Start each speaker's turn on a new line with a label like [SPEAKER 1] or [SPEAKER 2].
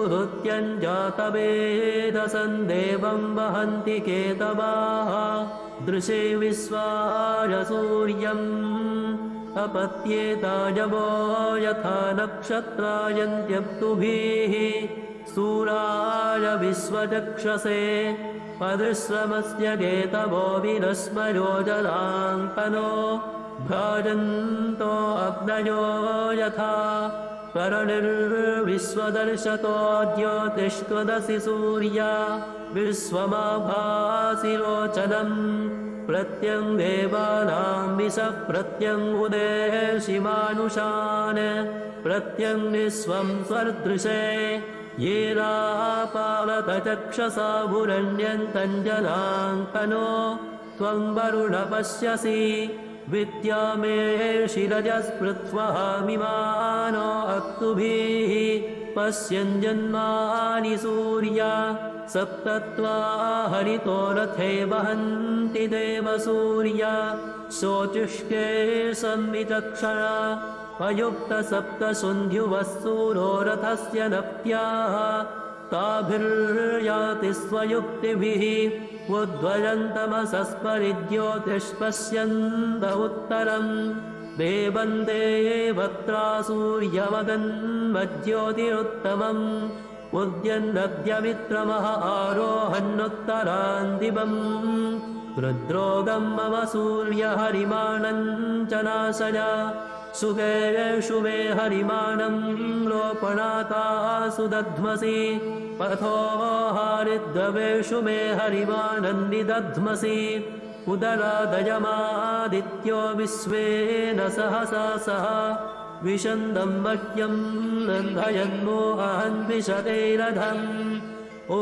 [SPEAKER 1] उहुत्यञ्जातवेदसं देवं वहन्ति केतवाः दृशे विश्वाय सूर्यम् अपत्येतायवो यथा नक्षत्रायन्त्यप्तुभिः सूराय विश्वचक्षसे परिश्रमस्य केतवो विनस्मयो जलाङ्कनो भ्राजन्तो अग्नयो यथा करणिर्विश्वदर्शतो ज्योतिष्त्वदसि सूर्या विश्वमाभासि रोचनम् प्रत्यं देवानां विशः प्रत्यं उदेशि मानुषान् प्रत्यं विश्वं स्वदृशे येनापालतचक्षसा भुरण्यन्तञ्जनाङ्कनो त्वं वरुण पश्यसि विद्यामे शिरजस्पृथ्वमिमानो अक्तुभिः पश्यन्जन्मानि सूर्या सप्तत्वा हरितो रथे वहन्ति देवसूर्या शोचुष्के संविचक्षणा अयुक्तसप्तसुन्ध्युवस्सूरो रथस्य नप्त्याः ताभिर्याति स्वयुक्तिभिः उद्वयन्तमसस्परिज्योतिष्पश्यन्त उत्तरम् देवं देवत्रा सूर्यमगन्मज्योतिरुत्तमम् उद्यन्नद्यमित्रमः आरोहन्नुत्तरान् दिवम् रुद्रोगं मम सूर्यहरिमाणं च नाशय सुखेषु मे हरिमाणं लोपणातासु दध्मसि पथो हरिद्रवेषु मे हरिमाणं निदध्मसि उदरादयमादित्यो विश्वेन सहसा सह विशन्दं मह्यं नन्दयन्नो अहं विशते रथम्। ॐ